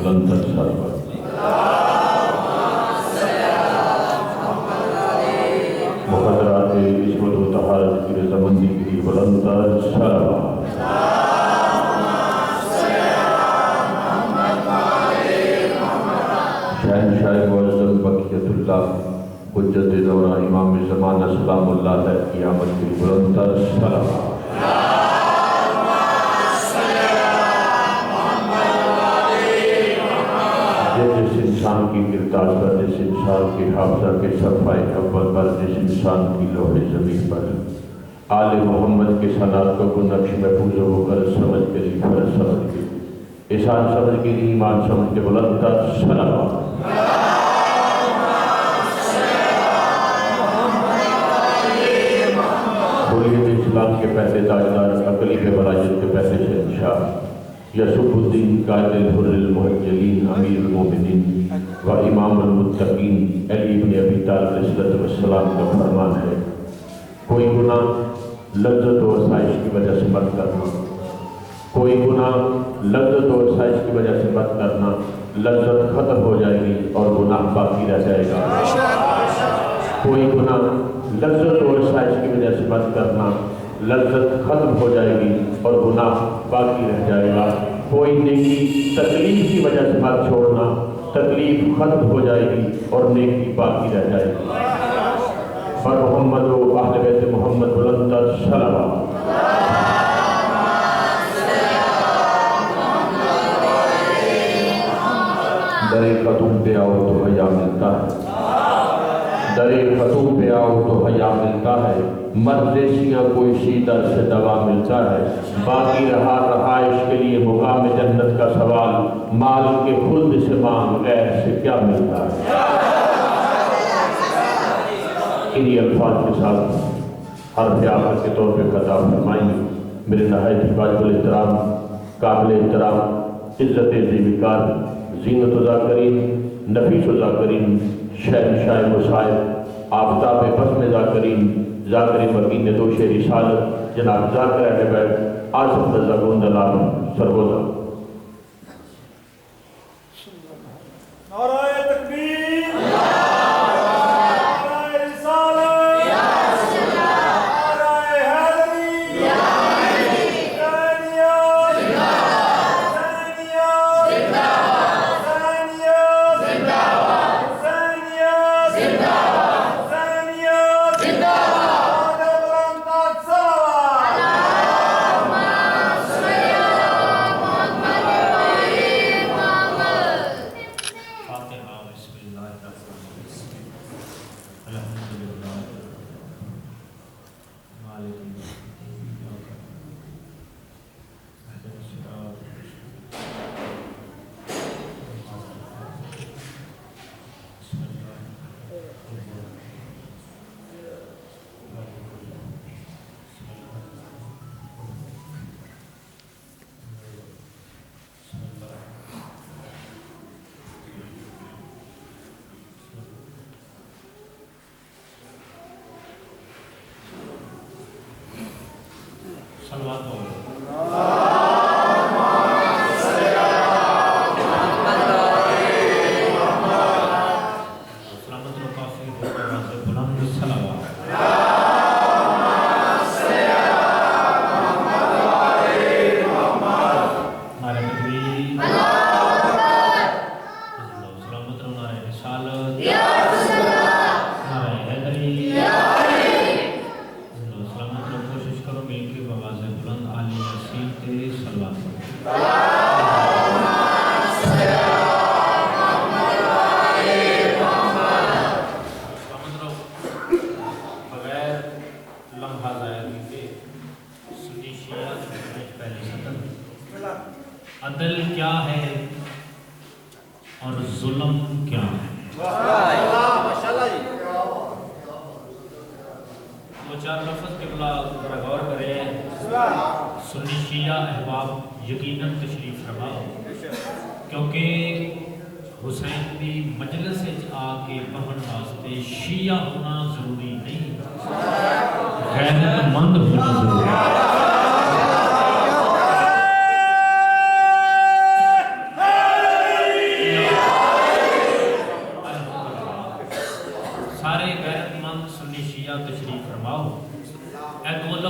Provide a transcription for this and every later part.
بلند تر سلوات۔ مقدرات عصمت و طہارت کی رضامندی کے لیے بلند تر سلوات۔ شہنشاہ معظم بقیت اللہ حجت دورہ امام زمانہ سلام اللہ علیہ کی آمد کی بلند تر سلوات۔ جس انسان کی کردار پر، جس انسان کی حافظہ کے صفحہ اول پر، جس انسان کی لوح زمین پر آل محمد کے صلات کو نقش محفوظ ہو کر سمجھ کے لیے فرض سمجھ کے احسان سمجھ کے لیے ایمان سمجھ کے بلند تر سلوات۔ حریت اسلام کے پہلے تاجدار، اقلیت ولایت کے پہلے شہنشاہ، یوسف الدین قائد الحر المحجلین، امیر المومنین و امام المتقین علی بن ابی طالب علیہ السلام کا فرمان ہے، کوئی گناہ لذت و آسائش کی وجہ سے مت کرنا، کوئی گناہ لذت و آسائش کی وجہ سے مت کرنا، لذت ختم ہو جائے گی اور گناہ باقی رہ جائے گا۔ کوئی گناہ لذت و آسائش کی وجہ سے مت کرنا، لذت ختم ہو جائے گی اور گناہ باقی رہ جائے گا۔ کوئی نیکی تکلیف کی وجہ سے مت چھوڑنا، تکلیف ختم ہو جائے گی اور نیکی باقی رہ جائے گی۔ پر محمد و اہل بیت محمد بلند تر صلوات۔ در قدم پہ آؤ تو حیا ملتا ہے، در قدم پہ آؤ تو حیا ملتا ہے، مردیسیاں کوئی سی در سے دوا ملتا ہے، باقی رہا رہائش کے لیے مقام جنت کا سوال، مال کے خلد سے مانگ غیر سے کیا ملتا ہے۔ انہی الفاظ کے ساتھ حرف آخر کے طور پہ خطاب فرمائیں میرے نہایت واجب الاحترام، قابل احترام، عزت ذیوکار، زینت و ذاکرین، نفیس و ذاکرین، شہنشاہ مصائب، آفتاب بزم ذاکرین، ذاکر مکین دوش رسالت، جناب ذاکر اہل بیت آصف رضا گوندلال سرگوزہ۔ نعرہ تکبیر، نعرہ رسالت، نعرہ حیدری، صلوات ہو سلامت و کافی حکمران سے بلند صلوات۔ نعرہ تکبیر، سلامت و نعرہ رسالت، نعرہ حیدری، سلامت و کوشش کرو مل کے بآواز بلند عالی نصیب کے صلوات کرو۔ عدل کیا ہے اور ظلم کیا ہے؟ وہ چار لفظ کے بلا غور کریں۔ سنی شیعہ احباب یقیناً تشریف فرماؤ، کیونکہ حسین دی مجلس آ کے بہن واسطے شیعہ ہونا ضروری نہیں، غیرت مند ہونا ضروری ہے۔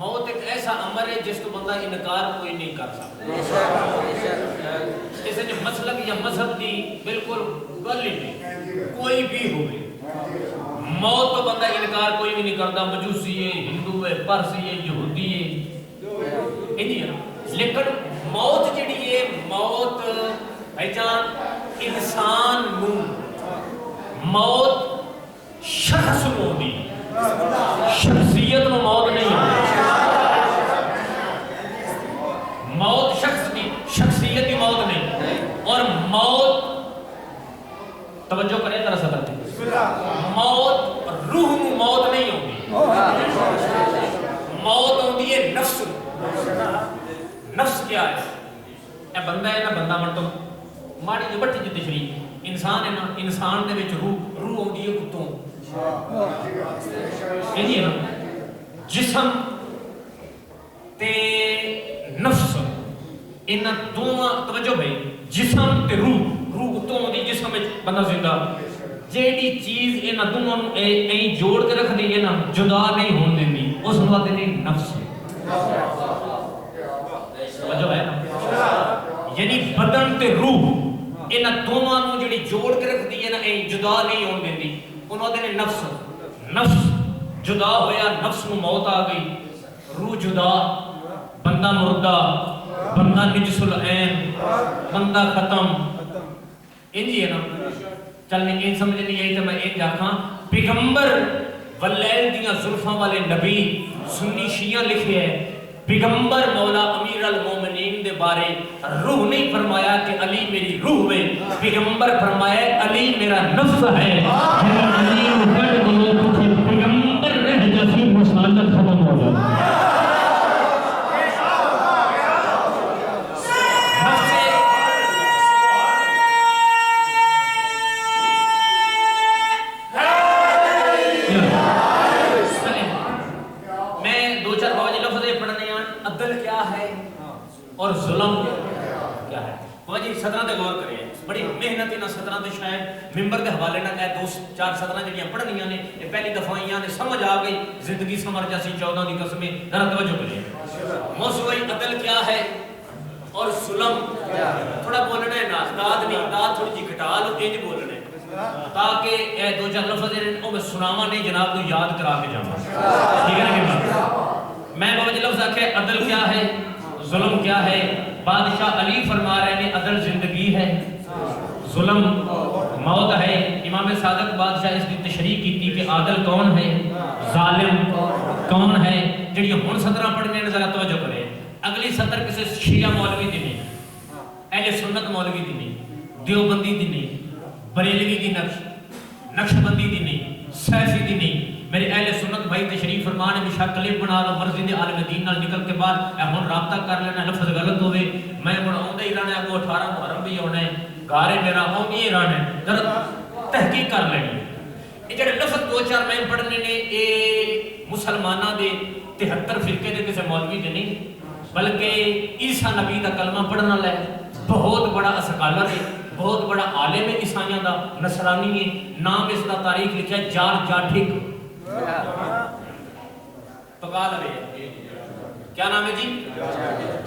موت ایک ایسا امر ہے جس کو بندہ انکار کوئی نہیں کر سکتا. اس نے مسلک یا مذہب دی بالکل گل ہی نہیں, کوئی بھی ہوئے موت تو بندہ انکار کوئی بھی نہیں کرتا, مجوسی ہے, ہندو ہے, پرسی ہے, یہودی ہے. لیکن موت جڑی ہے, موت بھائی جان انسان نو, موت شخص نو دی, شخصیت نو موت نہیں ہے. موت شخص کی شخصیت کی موت نہیں, اور موت توجہ کریں ذرا صدر پہ, موت روح نو موت نہیں ہوتی, موت ہوتی ہے نفس. نفس کیا ہے؟ اے بندہ ہے نا, بندہ من تو ماڑی جو بٹھی جی تشریح, انسان ہے نا, انسان دے وچ روح ہوتی ہے کتوں, ہے نا, جسم تے نفس انہاں دوواں توجہ بھائی, جسم تے روح اتوں ہوندی جسم وچ بندہ زندہ, جیڑی چیز انہاں دونوں نوں ایں جوڑ کے رکھ دی ہے نا, جدا نہیں ہون دیندی, اس نوں آندے نے نفس. توجہ ہے نا, یعنی بدن تے روح انہاں دونوں نوں جیڑی جوڑ کے رکھ دی ہے نا, ایں جدا نہیں ہون دیندی, انہاں آندے نے نفس. نفس جدا ہویا, نفس نوں موت آ گئی, روح جدا, بندہ مردہ, بندہ نجس العین, بندہ ختم. انجی ہے نا, چلنے ان سمجھ نہیں آئی تو میں ایک آکھاں, پیغمبر واللیل دیاں زلفاں والے نبی سنی شیعہ لکھے ہے, پیغمبر مولا امیر المومنین دے بارے روح نہیں فرمایا کہ علی میری روح ہے, پیغمبر فرمایا علی میرا نفس ہے. علی اٹھڑ گئے کچھ پیغمبر رہ جیسی مسالت ختم ہو جائے. اور ظلم کیا ہے؟ وجہ سطرہ دے غور کریں, بڑی محنت انہاں سطرہ دے شاید ممبر دے حوالے نہ کہے, دو چار سطرہ جڑیاں پڑھنیاں نے, یہ پہلی دفعیاں نے سمجھ آ گئی, زندگی سمر جیسی 14 دی قسمیں, ذرا توجہ کریں. موضوع عدل کیا ہے اور ظلم, تھوڑا بولنا ہے نا, داد نہیں, داد تھوڑی جی گھٹا لو, انج بولنا ہے تاکہ اے دو چار لفظ ہیں میں سناواں نہیں, جناب کو یاد کرا کے جاواں. ٹھیک ہے نا, میں بہت لفظ آکھے عدل کیا ہے, ظلم کیا ہے. بادشاہ علی فرما رہے ہیں عدل زندگی ہے, ظلم موت ہے. امام صادق بادشاہ اس کی تشریح کی تھی کہ عادل کون ہے, ظالم کون ہے. جڑی ہن سطرہ پڑھنے نے ذرا توجہ کریں, اگلی سطر کسی شیعہ مولوی دی نہیں, اہل سنت مولوی دی نہیں, دیوبندی دی نہیں, بریلوی دی نقش بندی دی نہیں, سیفی دی نہیں. میرے اہل سنت بھائی تشریف فرمانے میں کلپ بنا لو, مرضی دے عالم دین نال نکل کے بعد اے ہن رابطہ کر لینا, لفظ غلط ہوئے میں ہن آوندا ہی رہنا, اگوں 18 محرم بھی ہونا ہے, گھر میرا آوندی ہی رہنا ہے, ذرا تحقیق کر لینی. یہ جڑے لفظ دو چار میں پڑھنے نے, اے مسلماناں دے 73 فرقے دے کسے مولوی دے نہیں, بلکہ عیسیٰ نبی دا کلمہ پڑھنا لے, بہت بڑا اسکالر ہے, بہت بڑا عالم ہے عیسائیاں دا, نصرانی ہے. نام اس دا تاریخ لکھا ہے جار جاٹھک, پکال ہے, کیا نام ہے جی,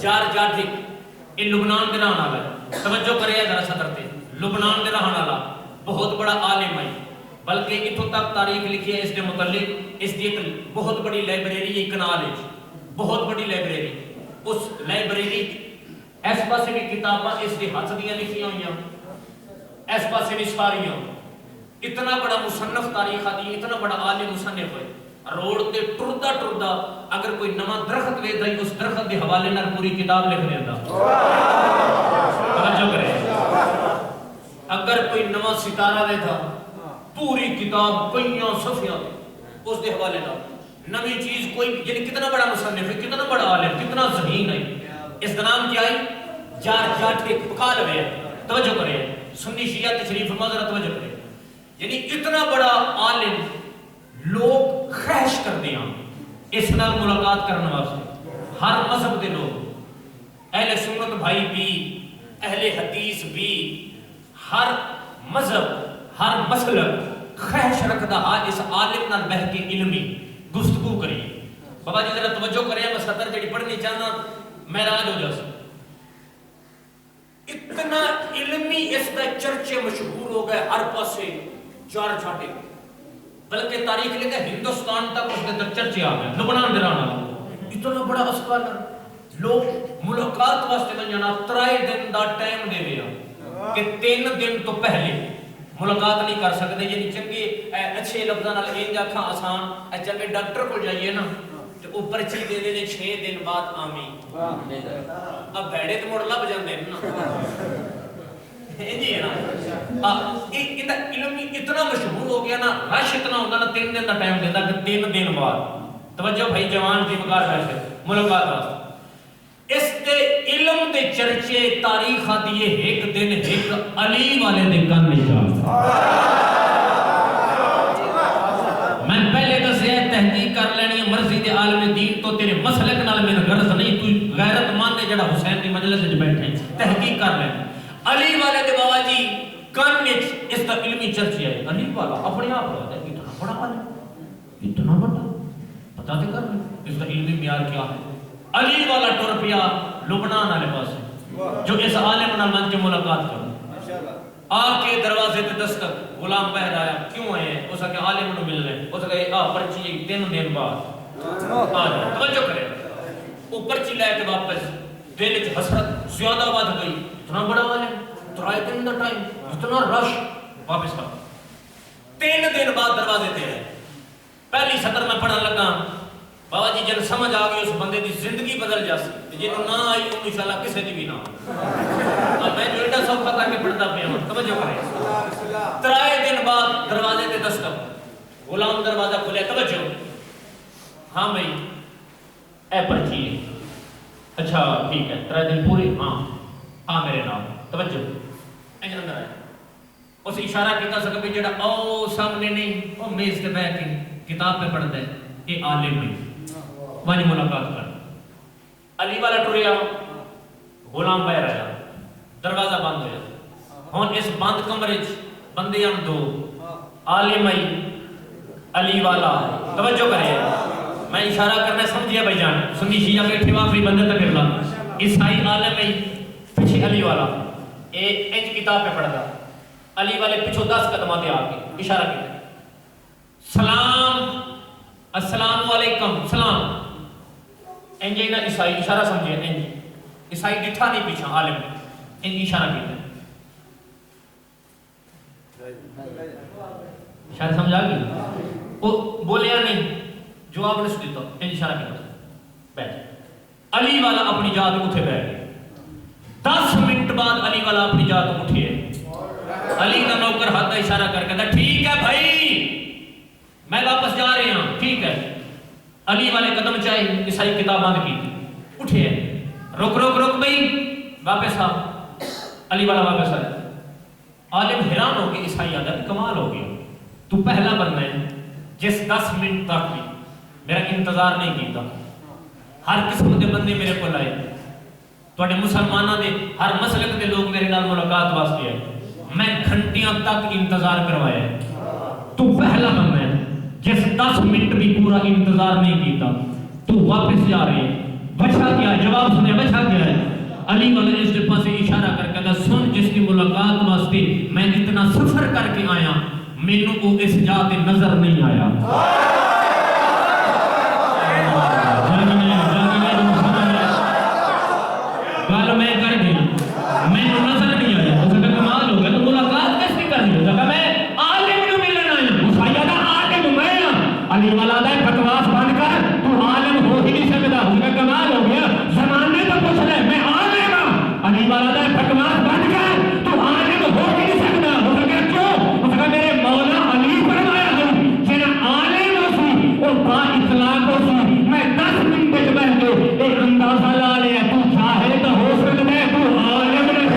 جار جاٹھک. یہ لبنان دے رہن والا ہے, توجہ کرے ذرا سطر تے, لبنان دے رہن والا بہت بڑا عالم ہے, بلکہ اتھوں تک تاریخ لکھی ہے اس کے متعلق. اس دی ایک بہت بڑی لائبریری ہے کنال ہے, بہت بڑی لائبریری. اس لائبریری اس پاسے بھی کتاباں اس کے ہاتھ دیاں لکھیاں ہوئیاں, اس پاسے بھی ساریاں. اتنا بڑا مصنف تاریخ آتی, اتنا بڑا عالم مصنف ہے. روڈ تے ٹردا ٹردا اگر کوئی نواں درخت ویکھدا ہے, اس درخت دے حوالے نال پوری کتاب لکھ دیندا. توجہ کرے, اگر کوئی نواں ستارہ ویکھدا, پوری کتاب کئیاں صفحیاں اس دے حوالے نال. نویں چیز کوئی, یعنی کتنا بڑا مصنف ہے, کتنا بڑا عالم, کتنا ذہین ہے. اس کا نام کیا ہے, جار جاٹھک, پکا لوے. توجہ کرے, سنی شیعہ تشریف فرما, ذرا توجہ کرے. یعنی اتنا بڑا عالم, لوگ خواہش کرتے ہیں اس نال ملاقات کرنے واسطے, ہر مذہب دے لوگ, اہل سنت بھائی بھی, اہل حدیث بھی, ہر مذہب ہر مسلک خواہش رکھتا ہے اس عالم نال بہ کے علمی گفتگو کری. بابا جی ذرا توجہ کریں، میں سطر جڑی پڑھنی چاہنا معراج ہو جاس. اتنا علمی اس کا چرچے مشہور ہو گئے ہر پاسے چار چھاٹے، بلکہ تاریخ لے کے ہندوستان تک اس کے چرچے آ گئے. لبنان درانا اتنا بڑا اسکالر، لوگ ملاقات واسطے بن جانا 3 دن دا ٹائم دے دیا کہ 3 دن تو پہلے ملاقات نہیں کر سکتے. یعنی چنگے اچھے لفظاں نال انج آکھاں آسان چنگے ڈاکٹر کو جائیے نا تے او پرچی دے دے 6 دن بعد آمین. اب بھڑے تے مڑ لب جاندے نا جی نا. یہ علم اتنا مشہور ہو گیا نا، رش اتنا ہوتا نا 3 دن کا ٹائم دیتا کہ 3 دن بعد. توجہ بھائی جوان دی مکار بیٹھے ملاقات واسطے. اس دے علم دے چرچے تاریخ دیے ایک دن ایک علی والے دے کن نہیں جا. میں پہلے دسیا تحقیق کر لینی مرضی دے عالم دین تو تیرے مسلک نال میرا غرض نہیں، تو غیرت مان نے جڑا حسین دی مجلس وچ بیٹھے تحقیق کر لینی. علی والے دے بابا جی کن وچ اس دا علمی چرچے ہے. علی والا اپنے آپ رہتا ہے اتنا بڑا عالم، اتنا بڑا پتہ تے کر اس دا علمی معیار کیا ہے. علی والا ٹر پیا لبنان والے پاس جو اس عالم نال من کے ملاقات کر آ کے دروازے تے دستک غلام بہر آیا کیوں آئے ہیں؟ اس کہ عالم نو ملنے. اس کہ آ پرچی 3 دن بعد آ جا. توجہ کرے وہ پرچی لے کے واپس دل وچ حسرت زیادہ ود گئی. اتنا بڑا عالم 3 دن دا ٹائم اتنا رش واپس آ. 3 دن بعد دروازے تے آئے. پہلی سطر میں پڑھن لگا بابا جی جن سمجھ آ گئی اس بندے دی زندگی بدل جاسی جنہوں نہ آئی ان انشاءاللہ کسے دی بھی نہ میں جو ایڈا سوکھا کر کے پڑھتا پیا ہوں. توجہ کریں 3 دن بعد دروازے تے دستک غلام دروازہ کھلے. توجہ ہاں بھائی اے پرچی ہے. اچھا ٹھیک ہے 3 دن پورے ہاں آ میرے نام. توجہ انج اندر آیا. اس اشارہ کیتا سکے بھی جڑا او سامنے نہیں او میز تے بیٹھ کے کتاب پہ پڑھتا ہے یہ عالم نہیں. وہاں ملاقات کر. علی والا ٹریا غلام بہر آیا. دروازہ بند ہویا. ہن اس بند کمرے وچ بندے ہم 2 عالم علی والا. توجہ کرے میں اشارہ کرنا سمجھیا بھائی جان. سنی شیعہ بیٹھے آخری بندے تک کرلا عیسائی عالم پیچھے علی والا اے انج کتاب پہ پڑھتا. علی والے پیچھے 10 قدماں تے آ کے اشارہ کیا سلام السلام علیکم سلام. انج نہ عیسائی اشارہ سمجھے انج عیسائی ڈٹھا نہیں پیچھے عالم انج اشارہ کیا. اشارہ سمجھا گئی وہ بولیا نہیں جواب نہیں دیتا انج اشارہ کیا بیٹھ. علی والا اپنی جات اٹھے بیٹھ گیا. 10 منٹ بعد علی والا اپنی جات اٹھے. علی کا نوکر ہاتھ اشارہ کر کے ٹھیک ہے بھائی میں واپس جا رہے ہوں. ٹھیک ہے. علی والے قدم چاہے عیسائی کتاب بند کی اٹھے رک رک رک بھائی واپس آ. علی والا واپس آیا. عالم حیران ہو کے عیسائی آدھا کمال ہو گیا تو پہلا بندہ ہے جس 10 منٹ تک بھی میرا انتظار نہیں کیتا. ہر قسم کے بندے میرے کو آئے تھوڑے مسلمانوں دے ہر مسلک دے لوگ میرے نال ملاقات واسطے آئے. میں گھنٹیاں تک انتظار کروایا. تو پہلا بندہ ہے جس 10 منٹ بھی پورا انتظار نہیں کیتا. تو واپس جا رہے وجہ کیا ہے؟ جواب سنے وجہ کیا ہے؟ علی والے اس کے پاس اشارہ کر کے سن جس کی ملاقات واسطے میں اتنا سفر کر کے آیا مینوں وہ اس جات نظر نہیں آیا. گل میں کر گئی مینوں نظر نہیں آیا. اس کا کمال ہو گیا تو ملاقات کس کی کرنی ہو جگہ میں عالم نو ملن آیا. مسائیہ دا عالم میں علی والا دا بکواس بند کر تو عالم ہو ہی نہیں سکتا. اس کا کمال ہو گیا زمانے تو پوچھ لے میں عالم ہوں. علی والا دا بکواس بند کر تو عالم ہو ہی نہیں سکتا. اس کا کیوں؟ اس کا میرے مولا علی فرمایا ہے جنہ عالم ہو سی اور با اخلاق ہو سی میں 10 منٹ بیٹھ کے ایک اندازہ لا لیا تو چاہے تو ہو سکتا ہے تو عالم نہیں.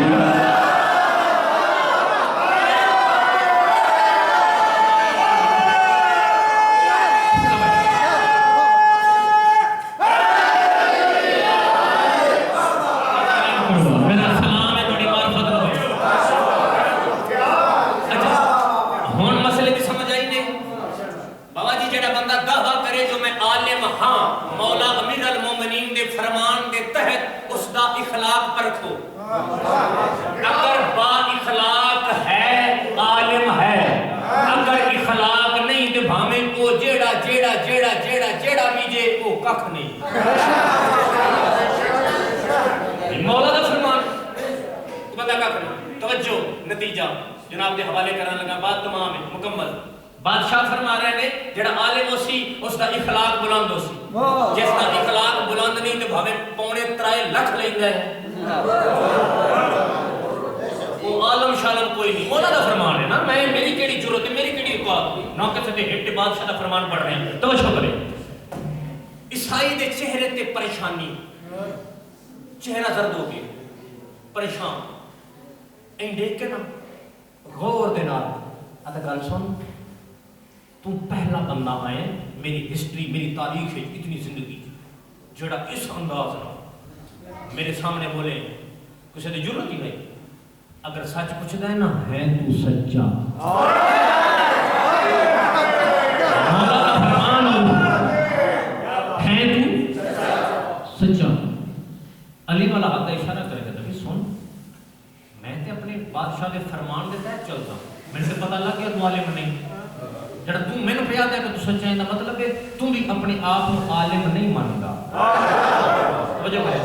عالم عالم ہاں مولا امیر المومنین دے فرمان دے تحت اس دا اخلاق پرکھو اگر با اخلاق ہے عالم ہے اگر اخلاق نہیں تو بھامے کو جیڑا جیڑا جیڑا جیڑا جیڑا بیجے وہ ککھ نہیں مولا دا فرمان بندہ ککھ نہیں توجہ نتیجہ جناب دے حوالے کرنے لگا بات تمام ہے مکمل بادشاہ فرما رہے نے جڑا عالم ہو سی اس دا اخلاق بلند ہو سی جس دا اخلاق بلند نہیں تو بھاوے پونے 3 لاکھ لیندا ہے وہ عالم شالم کوئی نہیں مولا دا فرمان ہے نا میں میری کیڑی ضرورت ہے میری کیڑی اوقات نہ کسے تے ہٹ بادشاہ دا فرمان پڑھ رہے ہیں توجہ کریں عیسائی دے چہرے تے پریشانی چہرہ زرد ہو گیا پریشان این دیکھ کے نا غور دے نال اتا گل سن تم پہلا بندہ آئے میری ہسٹری میری تاریخ ہے اتنی زندگی جڑا اس انداز نہ میرے سامنے بولے کچھ دی ضرورت ہی نہیں اگر سچ پوچھدا ہے نا ہے تو سچا مولا کا فرمان ہے تو سچا علی والا ہاتھ اشارہ کرے گا نبی سن میں تے اپنے بادشاہ دے فرمان دے تحت چلتا میرے سے پتہ لگ گیا تو عالم نہیں جڑا تم میں نے پیاد ہے کہ تو سچا ہے دا مطلب ہے تم بھی اپنے آپ کو عالم نہیں مانتا وجہ کرے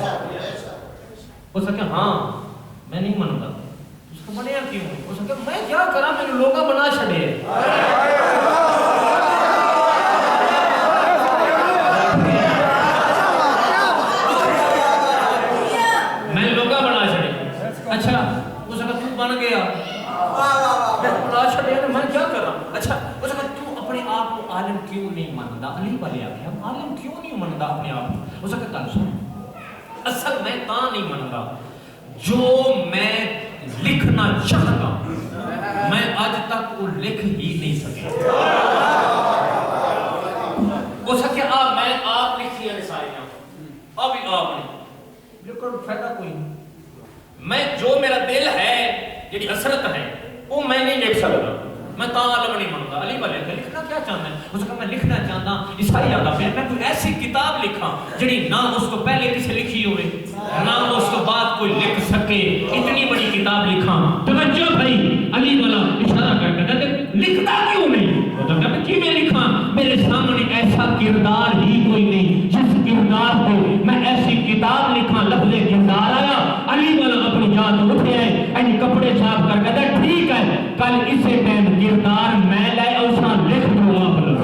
وہ سکے ہاں میں نہیں مانتا اس کو بنیا کیوں وہ سکے میں کیا کرا میں نے لوگا بنا چھڑے میں لوگا بنا چھڑے اچھا وہ سکے تو بن گیا بنا چھڑے میں کیا کرا اچھا وہ سکے اپنے آپ کو عالم کیوں نہیں مانتا علی والے آگے ہم عالم کیوں نہیں مانتا اپنے آپ کو اس کا سن اصل میں تا نہیں مانتا جو میں لکھنا چاہتا میں آج تک وہ لکھ ہی نہیں سکتا وہ سکے میں آپ لکھی ہے رسائیاں ابھی آپ نہیں لیکن فائدہ کوئی نہیں میں جو میرا دل ہے جیڑی حسرت ہے وہ میں نہیں لکھ سکتا میں تا عالم نہیں مانتا علی والے کہ لکھنا کیا چاہتا ہے اس کا میں لکھنا چاہتا عیسائی آدھا پھر میں کوئی ایسی کتاب لکھا جڑی نہ اس کو پہلے کسی لکھی ہوئے نہ اس کو بعد کوئی لکھ سکے اتنی بڑی کتاب لکھا توجہ بھائی علی والا اشارہ کر کے کہتے لکھتا کیوں نہیں وہ تو کہتے کی میں لکھا میرے سامنے ایسا کردار ہی کوئی نہیں جس کردار کو میں ایسی کتاب لکھا لفظ کردار آیا علی والا اپنی جان اٹھے ہیں اینی کپڑے صاف کر کہتے ٹھیک ہے کل اسے ٹائم کردار میں لائے اوسا لکھ دو آپ لوگ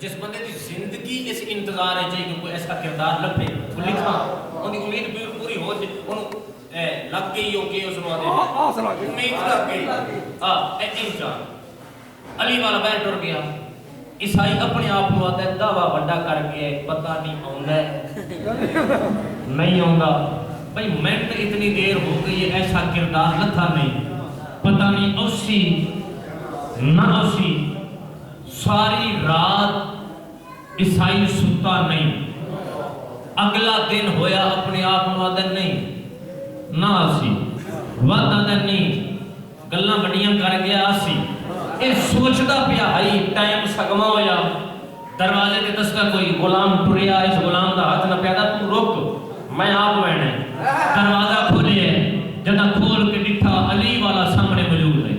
جس بندے کی زندگی اس انتظار ہے چاہیے کہ کوئی ایسا کردار لبھے وہ لکھا انہی امید پوری ہو جائے انہوں لگ گئی ہو کہ اس نے امید لگ گئی انسان علی والا بیر ٹر گیا عیسائی اپنے آپ کو آتا ہے دعویٰ بڑا کر کے پتہ نہیں آؤں ہے نہیں آؤں گا بھائی میں تو اتنی دیر ہو گئی ایسا کردار لتھا نہیں پتہ نہیں اوسی نہ اوسی ساری رات عیسائی ستا نہیں اگلا دن ہویا اپنے آپ وعدہ نہیں نہ آسی وعدہ نہیں گلہ بڑیاں کر گیا آسی اے سوچتا پیا ہائی ٹائم سگما ہویا دروازے کے دستا کوئی غلام ٹریا اس غلام دا ہاتھ نہ پیدا تو رک میں آپ وینے دروازہ کھولے جدہ کھول کے ڈٹھا علی والا سامنے موجود ہے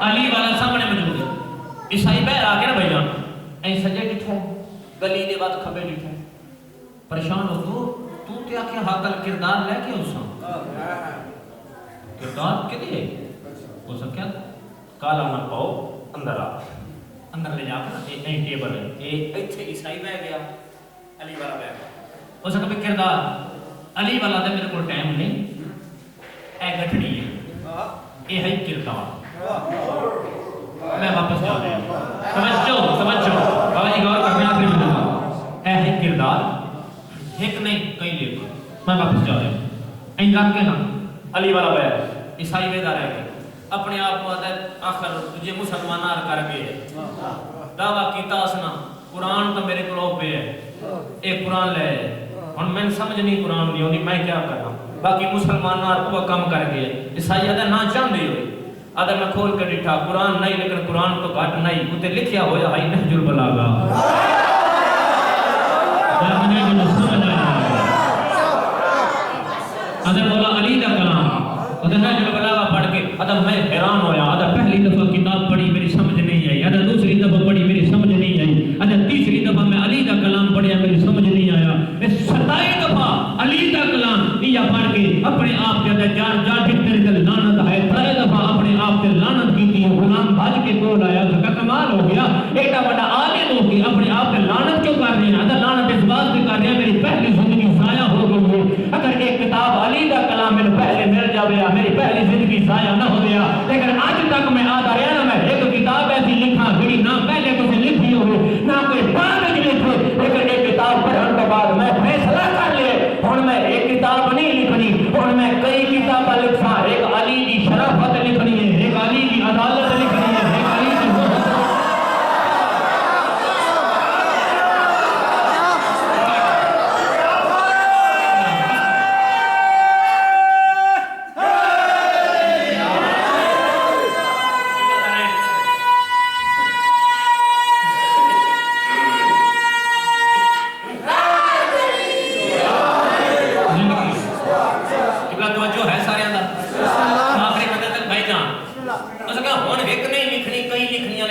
علی والا سامنے موجود ہے عیسائی بہر آگے نا بھائی جان این سجے ڈٹھا ہے گلی دے بعد کھبے ڈٹھا ہے پریشان ہو تو کیا کیا حاقل کردار لے کے اساں کردار کے لیے ہو سکیا کالا نہ پاؤ اندر آ اندر لے جا کر این ٹیبل ہے ایتھے عیسائی بہ گیا علی والا بیان اس کا بھی کردار علی والا دے میرے کو ٹائم نہیں اے گٹھڑی ہے یہ ہے کردار میں واپس جا رہا ہوں سمجھو بابا جی غور کرنے آخری میں اے ہے کردار ایک نہیں کئی لے میں واپس جا رہا ہوں این رکھ کے نا علی والا بیان عیسائی ویدہ رہ گئے اپنے آپ کو آخر تجھے مسلمانار کر گئے دعویٰ کیتا اسنا قرآن تو میرے کو پہ ہے ایک قرآن لے اور میں سمجھ نہیں قرآن نہیں ہونی میں کیا کرنا باقی مسلمانار کو کم کر گئے عیسائی آدھا نہ چاند دی ہوئی آدھا میں کھول کر ڈٹھا قرآن نہیں لیکن قرآن تو گھٹ نہیں انہیں لکھیا ہویا ہے نہج البلاغہ آدھا مولا علی دا کلام آدھا نہج البلاغہ پڑھ کے آدھا میں حیران ہویا آدھا پہلی دفعہ کتاب پڑھی میری سمجھ نہیں آئی آدھا دوسری دفعہ پڑھی میری سمجھ نہیں آئی آدھا تیسری دفعہ میں علی دا کلام پڑھیا میری سمجھ نہیں آیا میں 27 دفعہ علی دا کلام یہ پڑھ کے اپنے آپ کے اندر جان بھتر دل لعنت ہے 3 دفعہ اپنے آپ سے لعنت کی تھی غلام بھاج کے کول آیا اس کا کمال ہو گیا ایڈا بڑا عالم ہو کے اپنے آپ سے لعنت کیوں کر رہے ہیں آدھا لعنت اس بات سے کر رہے ہیں میری پہلی زندگی ضائع ہو گئی ہے اگر ایک کتاب علی دا کلام میں پہلے مل جاوے میری پہلی زندگی ضائع نہ ہو گیا لیکن آج تک میں آدھا رہا نا میں ایک کتاب ایسی لکھا جڑی نہ پہلے کچھ لکھی ہوئے نہ کوئی بعد میں لکھے لیکن ایک کتاب پڑھنے کے بعد میں فیصلہ کر لے ہن میں ایک کتاب نہیں لکھنی ہن میں کئی کتابیں لکھا ایک علی کی شرافت لکھنی ہے ایک علی کی عدالت لکھنی ہے ایک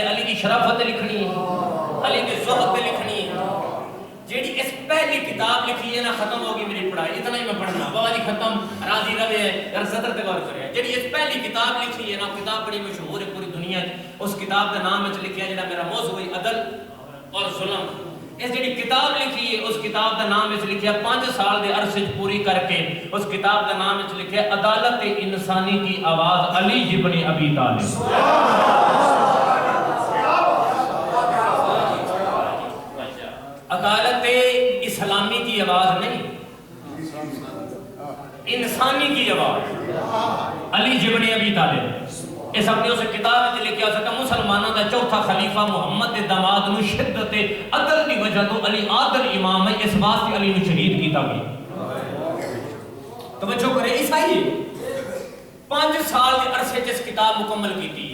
علی کی شرافت لکھنی ہے علی کے زہد لکھنی ہے جیڑی اس پہلی کتاب لکھی ہے نا ختم ہوگی میری پڑھائی اتنا ہی میں پڑھنا بابا جی ختم راضی روے ہے یار صدر تے غور کرے جیڑی اس پہلی کتاب لکھی ہے نا کتاب بڑی مشہور ہے پوری دنیا اس کتاب کا نام وچ لکھیا جڑا میرا موضوع ہے عدل اور ظلم اس جڑی کتاب لکھی ہے اس کتاب کا نام وچ لکھیا 5 سال دے عرصے پوری کر کے اس کتاب کا نام وچ لکھیا عدالت انسانی کی آواز علی ابن ابی طالب عدالت اسلامی کی آواز نہیں انسانی کی آواز علی ابن ابی طالب اس اپنے اسے کتاب میں لکھا سکتا مسلمانوں کا چوتھا خلیفہ محمد داماد نو شدت عدل کی وجہ تو علی عادل امام ہے اس بات سے علی نو شہید کیتا گئی توجہ کرے عیسائی 5 سال کے عرصے جس کتاب مکمل کی تھی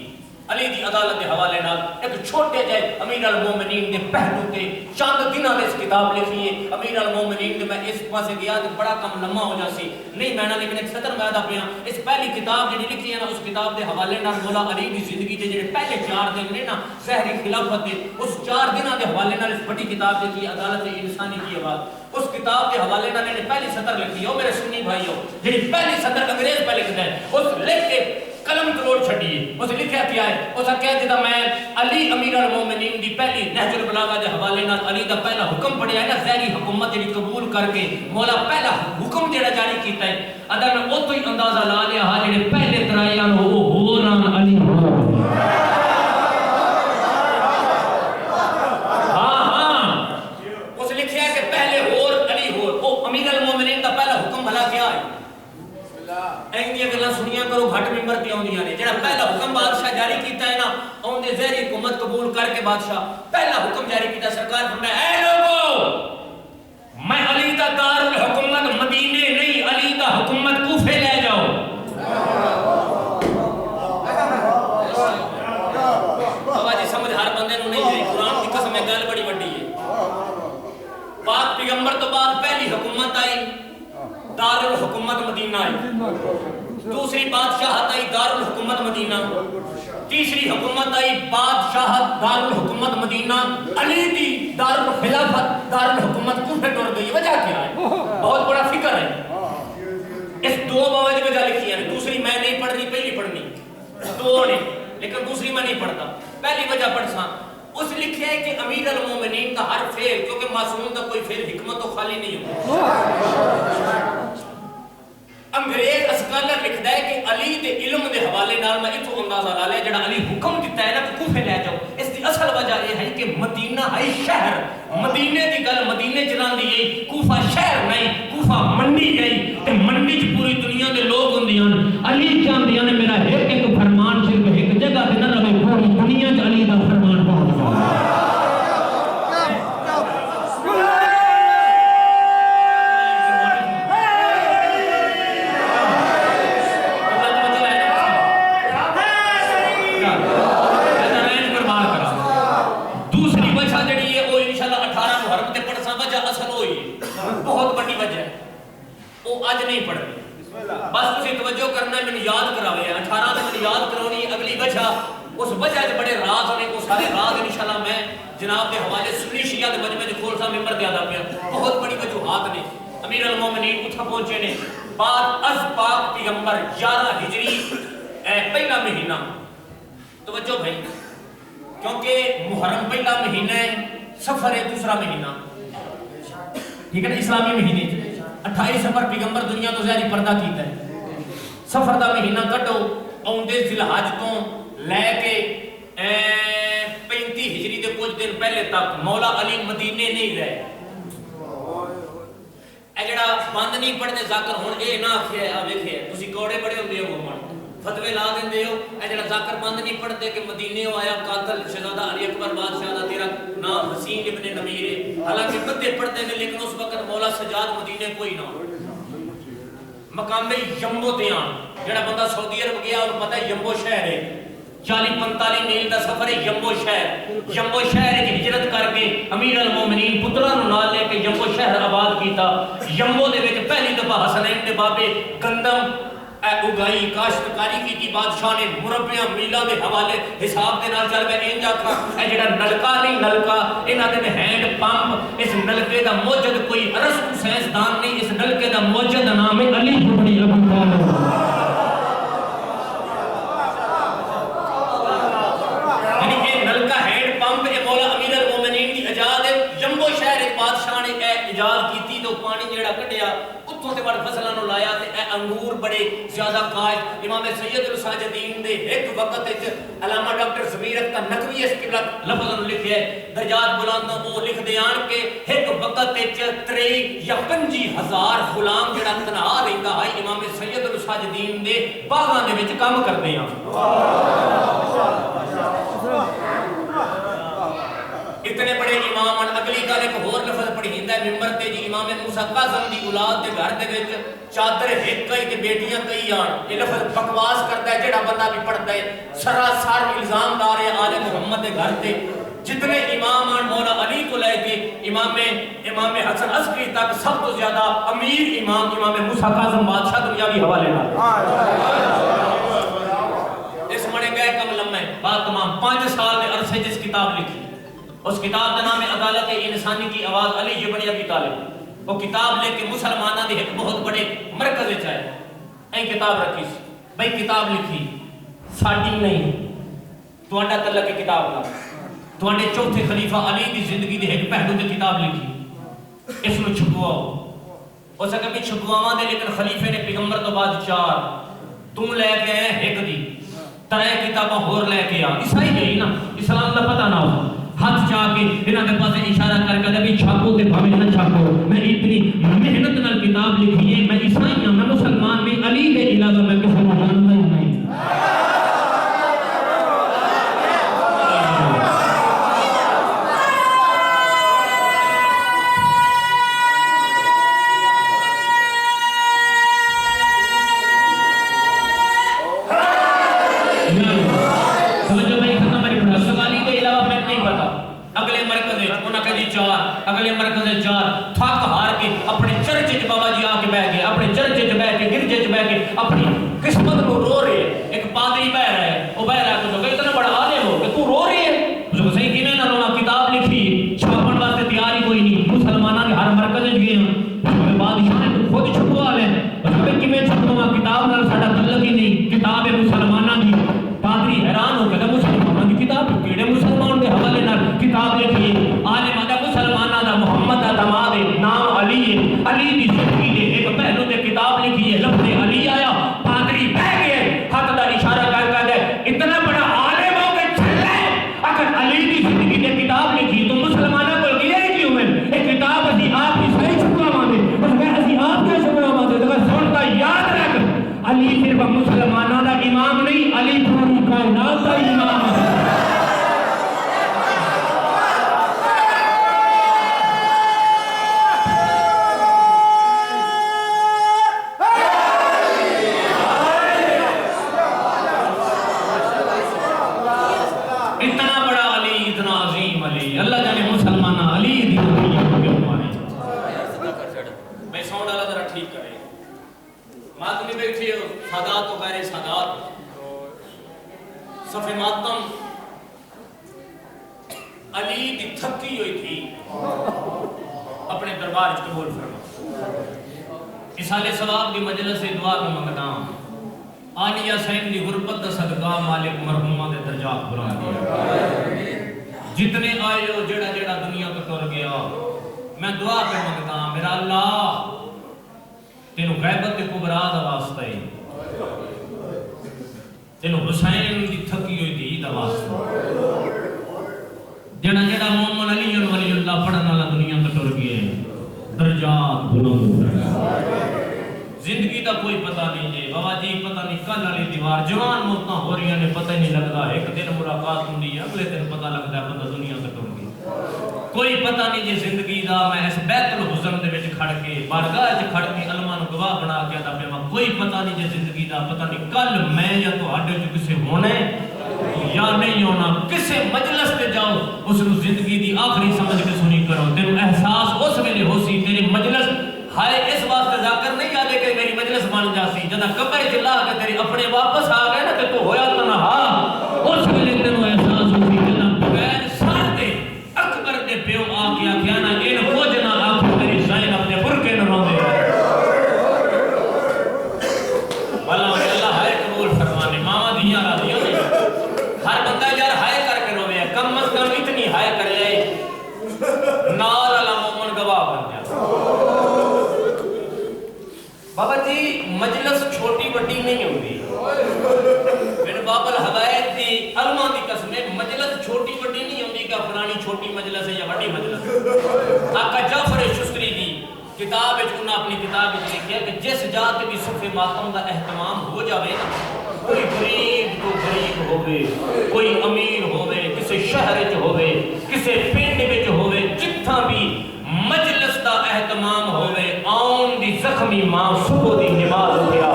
علی دی عدالت کے حوالے نال ایک چھوٹے جائے امیر المومنین دے پہلو تے چند دنوں میں اس کتاب لکھی ہے امیر المومنین دے میں اس پاسے گیا تو بڑا کم لمحہ ہو جاسی نہیں میں نہ لیکن ایک سطر میں آدھا پیا اس پہلی کتاب جڑی لکھی ہے نا اس کتاب دے حوالے نال مولا علی دی زندگی دے جڑے پہلے 4 دن نے نا شہری خلافت دے اس 4 دنوں دے حوالے نال اس بڑی کتاب لکھی عدالت انسانی کی آواز اس کتاب کے حوالے نال نے پہلی سطر لکھی ہے میرے سنی بھائیو جڑی پہلی سطر انگریز پہ لکھدا ہے اس لکھ کے قلم کروڑ چھڑی اس لکھیا کیا ہے اس کہہ دیتا میں علی امیر المومنین دی پہلی نہج البلاغہ دے حوالے نال علی دا پہلا حکم پڑھیا ہے نا زہری حکومت جڑی قبول کر کے مولا پہلا حکم جڑا جاری کیتا ہے اگر میں او تو ہی اندازہ لا لیا ہا جڑے پہلے ترائیاں ہو ران علی ہو ہاں اس لکھیا ہے کہ پہلے اور علی ہو او امیر المومنین دا پہلا حکم بھلا کیا ہے ایندی گلاں سنیاں کرو گھٹ ممبر تے اوندیاں نے جڑا پہلا حکم بادشاہ جاری کیتا ہے نا اوندے زہری حکومت قبول کر کے بادشاہ پہلا حکم جاری کیتا سرکار فرمایا اے لوگو میں علی دا دار الحکومت مدینے نہیں علی دا حکومت کوفے لے جاؤ بابا جی سمجھ ہر بندے نوں نہیں ہے قرآن کی قسم ہے گل بڑی بڑی ہے پاک پیغمبر تو بعد پہلی حکومت آئی دار الحکومت مدینہ آئی دوسری بادشاہت آئی دار الحکومت مدینہ تیسری حکومت آئی بادشاہت دار الحکومت مدینہ علی دی دار الخلافت دار الحکومت کوفے ٹر گئی وجہ کیا ہے بہت بڑا فکر ہے اس 2 مواد وجہ لکھی ہے دوسری میں نہیں پڑھ رہی پہلی پڑھنی 2 نے لیکن دوسری میں نہیں پڑھتا پہلی وجہ پڑھ سا اس لکھا ہے کہ امیر المومنین کا ہر فعل، کیونکہ معصوم کا کوئی فعل حکمت تو خالی نہیں ہوتا، انگریز اسکالر لکھدا ہے کہ علی دے علم دے حوالے نال میں اتو اندازہ لا لیا جڑا علی حکم دیتا ہے نا کہ کوفے لے جاؤ، اس دی اصل وجہ یہ ہے کہ مدینہ ہے شہر، مدینے دی گل مدینے چلاندی ہے، کوفہ شہر نہیں، کوفہ منڈی گئی تے منڈی چ پوری دنیا دے لوگ ہوندے ہن، علی چاہندے نے میرا ایک فرمان صرف ایک جگہ تے نہ رہے، پوری دنیا چ علی دا فرمان پہنچ جائے۔ بہت بڑی وجہ ہے وہ اج نہیں پڑھنی، بس تسی توجہ کرنا ہے، میں یاد کراوے 18 میں میں یاد کرونی اگلی وجہ، اس وجہ سے بڑے راز ہونے کو سارے راز انشاءاللہ میں جناب دے حوالے سنی شیعہ دے مجمع دے کھول سا ممبر دے آدھا پیا، بہت بڑی وجوہات نے۔ امیر المومنین اتھا پہنچے نے بعد از پاک پیغمبر 11 ہجری پہلا مہینہ، توجہ بھائی، کیونکہ محرم پہلا مہینہ ہے، سفر ہے دوسرا مہینہ، ٹھیک ہے نا، اسلامی مہینے 28 سفر پیغمبر دنیا تو ظاہری پردہ کیتا ہے، سفر دا مہینہ کٹو اوندے ذی الحج تو لے کے 35 ہجری دے کچھ دن پہلے تک مولا علی مدینے نہیں رہے، اے جڑا بند نہیں پڑھتے ذاکر ہن اے نہ آکھیا ویکھیا تسی کوڑے بڑے ہوندے ہو من فتوی لا دیندے ہو، اے جڑا ذاکر بند نہیں پڑھتے کہ مدینے آیا قاتل شہزادہ علی اکبر بادشاہ دا تیرا نام حسین ابن نمیر ہے، حالانکہ بدے پڑھتے ہیں لیکن اس وقت مولا سجاد مدینے کوئی نہ ہو، مقام یمبو دیان جڑا بندہ سعودی عرب گیا اور پتہ ہے یمبو شہر ہے، 40-45 میل دا سفر ہے یمبو شہر، یمبو شہر کی ہجرت کر کے امیر المومنین پترا نو نال لے کے یمبو شہر آباد کیتا، یمبو دے وچ پہلی دفعہ حسنین دے بابے گندم اگائی کاشتکاری کی تھی، بادشاہ نے مربیاں میلہ دے حوالے حساب دے نال چل گئے این جاکا، اے جڑا نلکا نہیں نلکا انہاں دے ہینڈ پمپ، اس نلکے دا موجد کوئی ارسطو سائنسدان نہیں، اس نلکے دا موجد نام ہے علی بن ابی طالب۔ یعنی یہ نلکا ہینڈ پمپ اے مولا امیر المومنین دی ایجاد ہے، جمبو شہر ایک بادشاہ نے اے ایجاد کی تھی تو پانی جڑا کڈیا اتوں تے بڑ فصلاں نو لایا تے اے انگور بڑے زیادہ کاشت، امام سید الساجدین دے ایک وقت وچ علامہ ڈاکٹر ضمیر اختر نقوی اس قبلہ لفظ نو لکھیا ہے، درجات بلند وہ لکھ دیان کہ ایک وقت وچ 23 یا 25 ہزار غلام جڑا تنہا رہندا ہے امام سید الساجدین دے باغاں دے وچ کام کردے ہاں۔ اتنے بڑے امام ہیں، اگلی گل ایک اور لفظ پڑھیندا ہے ممبر تے جی امام موسیٰ کاظم دی اولاد دے گھر دے وچ چادر ایک کئی تے بیٹیاں کئی آن، یہ لفظ بکواس کرتا ہے جڑا بندہ بھی پڑھتا ہے، سراسر الزام دار ہے آل محمد دے گھر تے، جتنے امام ہیں مولا علی کو لے کے امام حسن عسکری تک سب تو زیادہ امیر امام موسیٰ کاظم بادشاہ دنیاوی حوالے نہ اس مڑے گئے کم لمحے بات تمام 5 سال دے عرصے جس کتاب لکھی، اس کتاب کا نام ہے عدالت انسانی کی آواز علی بن ابی طالب، وہ کتاب لے کے مسلمانہ دے ایک بہت بڑے مرکز چاہے این کتاب رکھی سی، بھئی کتاب لکھی ساڑی نہیں تو انڈا تعلق کی کتاب لا تو انڈے چوتھے خلیفہ علی دی زندگی دے ایک پہلو دے کتاب لکھی، اس میں چھپواؤ ہو سکے بھی چھپواؤں دے لیکن خلیفے نے پیغمبر تو بعد 4 تم لے کے آئے ایک دی ترے کتابہ ہور لے کے آ، عیسائی گئی نا اسلام دا پتہ نہ ہو، ہاتھ چاہ کے انہاں دے پاس اشارہ کر کے بھی چھاپو تے بھاوے نہ چھاپو، میں اتنی محنت نال کتاب لکھی ہے، میں عیسائی ہوں، میں مسلمان میں علی کے علاوہ میں کسی کو جانتا ہی نہیں۔ اگلے مرکز 4 تھک ہار کے اپنے چرچ وچ بابا جی آ کے بیٹھ گئے، اپنے چرچ وچ بیٹھ کے گرجے وچ بیٹھ کے اپنی قسمت کو رو رہے ہیں، ایک پادری بہ رہا ہے، وہ بہ رہا ہے تو اتنا بڑا عالم ہو کہ تو رو رہی ہے، اس کو صحیح کیویں نہ رونا، کتاب لکھی چھاپن واسطے تیار ہی کوئی نہیں، مسلماناں دے ہر مرکز وچ گئے ہیں، بادشاہ نے تو خود چھپوا لے، اس کو کیویں چھپواں، کتاب نال ساڈا تعلق ہی نہیں، کتاب ہے مسلماناں دی۔ پادری حیران ہو گیا مسلماناں دی کتاب کیڑے مسلمان دے حوالے نال علی دی زندگی دے ایک پہلو تے کتاب لکھی ہے لفظ علی آیا پادری بہ گئے ہاتھ دا اشارہ کر دے اتنا بڑا عالم ہو کے چلے اگر علی دی زندگی دے کتاب لکھی تو مسلمانوں کو گیا ہی کیوں ہے ایک کتاب اسی آپ کی صحیح چھپا مانے اس میں اسی آپ کے چھپا مانے تو سنتا یاد رکھ علی صرف مسلمانوں دا امام نہیں علی پوری کائنات دا امام ہے صفِ ماتم علی دی تھکی ہوئی تھی اپنے دربار قبول فرما اصال ثواب دی مجلس دعا میں منگتا آلیہ سین دی غربت دا صدقہ مالک مرحومہ دے درجات بلند دیا جتنے آئے ہو جڑا جڑا دنیا کو ٹر گیا میں دعا پہ منگتا میرا اللہ تینو غیبت کبرا دا واسطہ ہے تینو حسین دی تھکی ہوئی دی دا واسطہ جڑا جڑا محمد علی ولی اللہ پڑھن والا دنیا تے ٹر گئے درجات بلند زندگی دا کوئی پتہ نہیں جی بابا جی پتہ نہیں کل والی دیوار جوان موتاں ہو رہی نے پتہ ہی نہیں لگدا ایک دن ملاقات ہوندی ہے اگلے دن پتہ لگدا ہے بندہ دنیا تے ٹر گیا کوئی پتہ نہیں جی زندگی دا میں اس بیت الحزن دے وچ کھڑ کے بارگاہ وچ کھڑ کے علماء نوں گواہ بنا کے ادا پیا کوئی پتہ نہیں جی زندگی دا پتہ نہیں کل میں یا تہاڈے وچ کسے ہونا یا نہیں ہونا کسے مجلس تے جاؤ اس نوں زندگی دی آخری سمجھ کے سنی کرو تینوں احساس اس ویلے ہو سی تیری مجلس ہائے اس واسطے ذاکر نہیں آدھے کہ میری مجلس بن جاسی جدہ کبھے چلا کے تیری اپنے واپس آ گئے نا کہ تو ہویا تنہا اس ویلے تینوں احساس ہو سی جدہ بغیر سار دے اکبر دے پیو آ گیا کیا نا ان کو جنا آنکھوں تیری زین اپنے برکے نہ رو دے والا اللہ ہائے قبول فرمانے ماما دیا را دیا ہر بندہ یار ہائے کر کے روے کم از کم اتنی ہائے کر لے نال اللہ مومن گواہ بن جائے بابا جی مجلس چھوٹی بڑی نہیں ہوتی میرے باب الحدائد دی علماء دی قسمیں مجلس چھوٹی بڑی نہیں ہوتی کہ فلانی چھوٹی مجلس ہے یا بڑی مجلس آقا جعفر شستری دی کتاب ہے انہوں نے اپنی کتاب میں لکھا کہ جس جات بھی صفِ ماتم دا اہتمام ہو جاوے کوئی غریب تو غریب ہوئے کوئی امیر ہوئے کسی شہر چ ہوئے کسی پنڈ وچ ہوئے جتھا بھی مجلس دا اہتمام ہوئے آن دی زخمی ماں صبح دی نماز اٹھیا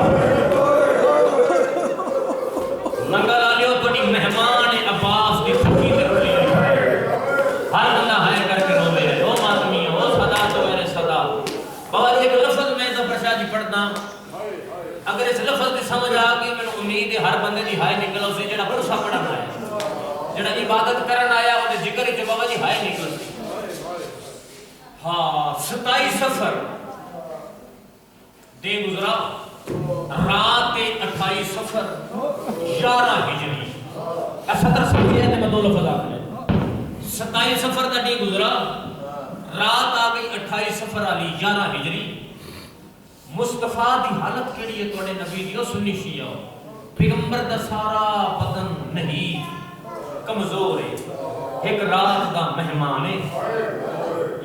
ننگا لالیو توڑی مہمان عباس دی تھکی تے رلی ہر بندہ ہائے کر کے روے ہے او ماتمی او صدا تو میرے صدا بابا جی ایک لفظ میں ظفر شاہ جی پڑھنا اگر اس لفظ دی سمجھ آ گئی میں امید ہے ہر بندے دی ہائے نکل اسے جڑا پرسا پڑھنا ہے جڑا عبادت کرن آیا انہیں ذکر ہی بابا جی ہائے نکل ہاں 27 سفر دے گزرا رات 28 سفر 11 ہجری صدر سمجھے ہیں میں دو لفظ آ گئے 27 سفر دا دے گزرا رات آ گئی 28 سفر علی 11 ہجری مصطفیٰ دی حالت کیڑی ہے توڑے نبی دیو سنی شیعہ پیغمبر دا سارا بدن نہیں کمزور ہے ایک رات دا مہمان ہے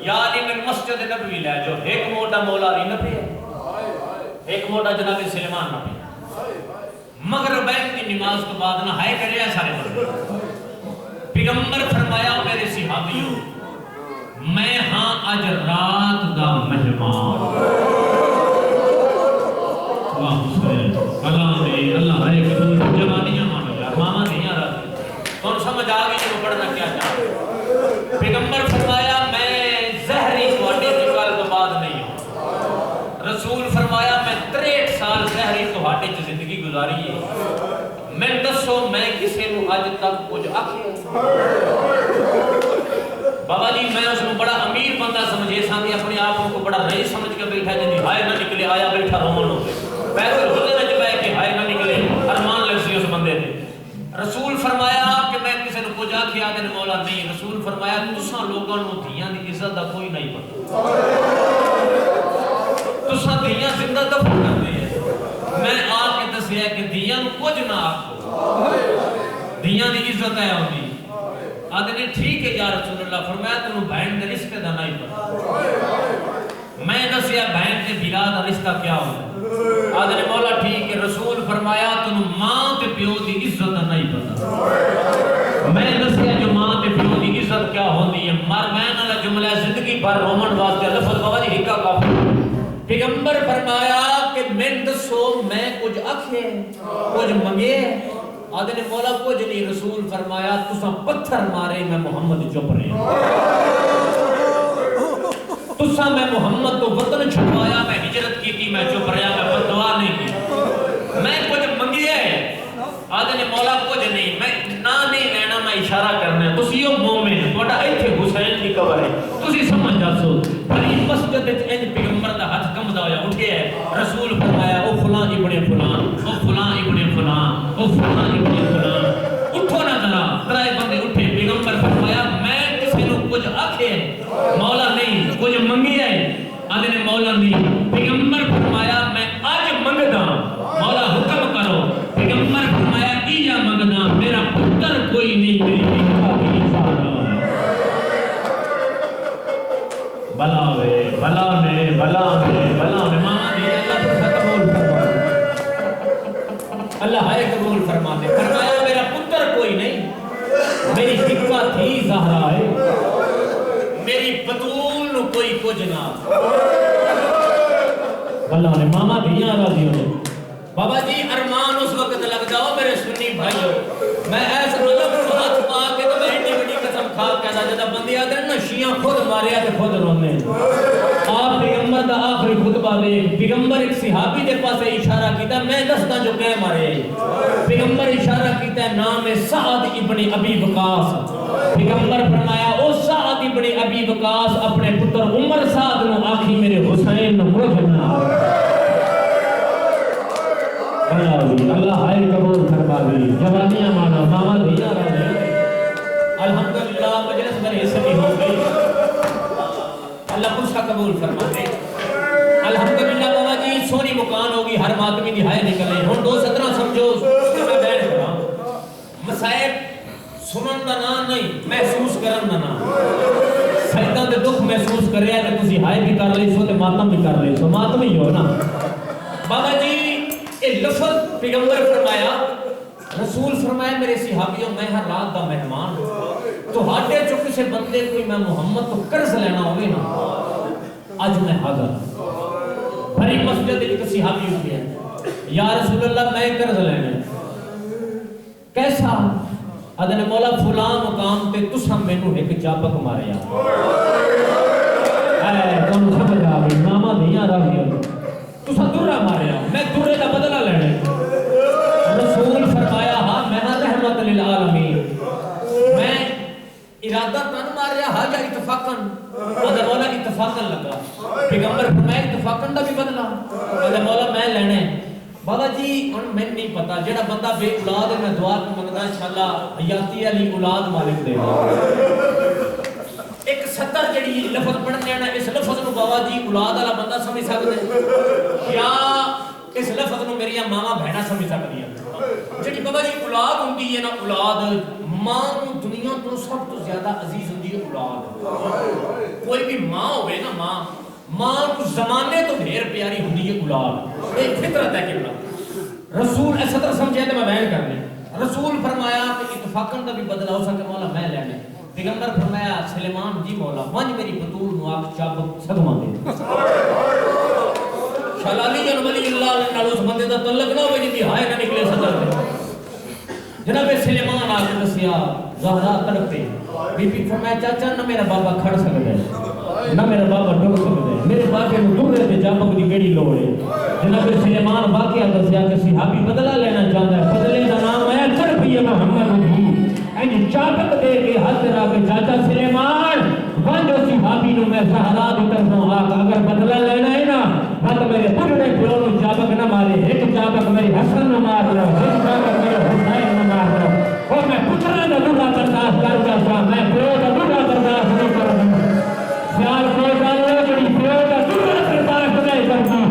یعنی من مسجد نبوی لے جو ایک موٹا مولا علی نبی ہے ایک موٹا جناب سلیمان نبی مغربین کی نماز تو بعد نہ ہائے کرے سارے بندے پیغمبر فرمایا میرے صحابیوں میں ہاں آج رات دا مہمان اللہ ہائے قبول جوانیاں مانو یار ماما دیاں رات تو سمجھ آگئی جو پڑھنا کیا چاہتا پیغمبر فرمایا میں زہری توڑے نکال تو بعد نہیں ہوں رسول فرمایا میں 63 سال زہری توڑے کی زندگی گزاری ہے میں دسو میں کسے نو آج تک کچھ آکھے بابا جی میں اس کو بڑا امیر بندہ سمجھے سامنے اپنے آپ کو بڑا رئیس سمجھ کے بیٹھا جنہی ہائے نہ نکلے آیا بیٹھا رومن ہوتے پیسے ہوتے نہ جبائے کہ ہائے نہ نکلے ارمان لگ سی اس بندے نے رسول فرمایا کہ میں کسی نے کچھ آکھے آدھے مولا نہیں رسول فرمایا تساں لوگاں نو دھیاں دی عزت دا کوئی نہیں پتا تساں دیاں زندہ دفن کرتے ہیں میں آ کے دسیا کہ دیاں کچھ نہ آکھو دیاں دی عزت ہے ہوندی آدھے نے ٹھیک ہے یا رسول اللہ فرمایا تنوں بہن دے رشتے دا نہیں پتہ میں دسیا بہن تے بلا دا رشتہ کیا ہوتا آدھے نے مولا ٹھیک ہے رسول فرمایا تنوں ماں تے پیو دی عزت دا نہیں پتہ میں دسیا جو ماں تے پیو دی عزت کیا ہوندی ہے مر میں نہ جملہ زندگی بھر رومن واسطے لفظ بابا جی ہکا کافی پیغمبر فرمایا کہ میں دسو میں کچھ آکھے کچھ منگے آدھے نے مولا کچھ نہیں رسول فرمایا تساں پتھر مارے میں محمد چپ رہے تساں میں محمد تو وطن چھڑوایا میں ہجرت کی تھی میں چپ رہا میں بددعا نہیں کی میں کچھ منگیا ہے آدھے نے مولا کچھ نہیں میں نہ نہیں لینا میں اشارہ کرنا ہے تسی ہو مومن توڑا ایتھے حسین کی قبر ہے تسی سمجھ جاسو بھلی مسجد انج پیغمبر دا ہاتھ کم دا ہویا اٹھے ہے رسول فرمایا او فلاں ابن فلان او فلاں ابن فلان او فلاں ابن فلان اٹھو نہ ذرا ترائے بندے اٹھے پیغمبر فرمایا میں کسی نو کچھ آکھے مولا نہیں کچھ منگی ہے آدھے نے مولا نہیں پیغمبر فرمایا میں آج منگدا مولا حکم کرو پیغمبر فرمایا کیا منگنا میرا پتر کوئی نہیں میری بیٹا کی سارا بلا وے بلا میں بلا میں بلا میں ماں دی اللہ قبول فرما اللہ ہے قبول فرما دے فرمایا میرا پتر کوئی نہیں میری حکمہ تھی زہرا ہے میری بطول نو کوئی کچھ نہ بلا میں ماما دیاں راضی ہو بابا جی ارمان اس وقت لگ جاؤ میرے سنی بھائیو میں ایس مطلب کو ہاتھ پا کے تو میں انڈی بڑی قسم کھا کہتا جدا بندی آدھے نا شیعہ خود ماریا تے خود رونے آپ پیغمبر دا آخری خطبہ دے پیغمبر ایک صحابی دے پاس اشارہ کیتا میں دستا جو کہہ مارے پیغمبر اشارہ کیتا ہے نام سعد ابن ابی وقاص پیغمبر فرمایا او سعد ابن ابی وقاص اپنے پتر عمر سعد نو آخی میرے حسین نو مجھنا اللہ ہائے قبول فرما دی جوانیاں مانا ماما دیا رہے الحمدللہ مجلس میں حصہ بھی ہو گئی اللہ خوشہ قبول فرما دے الحمدللہ بابا جی سونی مکان ہوگی ہر ماتمی دہائے نکلے ہون دو سترہ سمجھو میں بیٹھ کرا مسائب سنن دا نا نہیں محسوس کرن دا نا سیدہ دے دکھ محسوس کر رہا ہے کہ تسی ہائے بھی کر رہے سو تے ماتم بھی کر رہے سو ماتم ہی ہو نا بابا جی ایک لفظ پیغمبر فرمایا رسول فرمایا میرے صحابیوں میں ہر رات دا مہمان تو ہاٹے چکے سے بندے کوئی میں محمد تو قرض لینا ہوگی نا آج میں حاضر بھری مسجد ایک صحابی ہوئی ہے یا رسول اللہ میں قرض لینا کیسا ادھنے مولا فلاں مقام تے تسا مینوں ایک چابک ماریا اے تم سمجھ آ گئی ماما دیاں راضی تسا درہ ماریا میں درے کا بدلہ لینے رسول فرمایا ہاں میں رحمت للعالمین میں ارادہ تن ماریا ہاں یا اتفاقاً ادھا مولا اتفاقاً لگا پیغمبر فرمایا اتفاقاً دا بھی بدلہ ادھا مولا میں لینے بابا جی ان میں نہیں پتا جڑا بندہ بے اولاد ہے میں دعا کو منگتا انشاءاللہ حیاتی علی اولاد مالک دے ایک ستر جڑی لفظ پڑھنے ہیں اس لفظ نو بابا جی اولاد والا بندہ سمجھ سکتے ہیں یا اس لفظ نو میری ماما بہنا سمجھ سکتی ہیں جڑی بابا جی اولاد ہوندی ہے نا اولاد ماں نو دنیا تو سب تو زیادہ عزیز ہوندی ہے اولاد کوئی بھی ماں ہوئے نا ماں کو زمانے تو ڈھیر پیاری ہوندی ہے اولاد ایک فطرت ہے کہ رسول ایسا طرح سمجھے تو میں بیان کرنے رسول فرمایا کہ اتفاقاً کا بھی بدلہ ہو سکے مولا میں لینے پیغمبر فرمایا سلیمان جی مولا وانج میری بطول نو آگ چابک صدمہ دے شلالی جن ولی اللہ علیہ اس بندے دا تلق نہ ہوئے جی ہائے نہ نکلے صدر دے جناب سلیمان آگے دسیا زہرا تڑپے بی بی فرمایا چاچا نہ میرا بابا کھڑ سکتا ہے نہ میرا بابا ڈھک سکتا ہے میرے باقی میں دورے تے جابک دی کیڑی لوڑ ہے جناب سلیمان واقعہ دسیا کہ صحابی بدلہ لینا چاہتا ہے بدلے دا نام ہے تڑپی محمد بھی این چابک دے کے حد را کے چاچا سلیمان وانجو صحابی نو میں سہرا دی طرفوں آگ اگر بدلہ لینا ہے نا بات میرے پڑھنے پیوں نو چابک نہ مارے ایک چابک میری حسن نہ مار رہا ایک چابک میرے حسین نہ مار رہا اور میں پترہ نہ دورہ برداشت کر جاتا میں پیوں نہ دورہ برداشت نہیں کروں خیال کوئی ڈالو جڑی پیوں نہ دورہ برداشت نہیں کرتا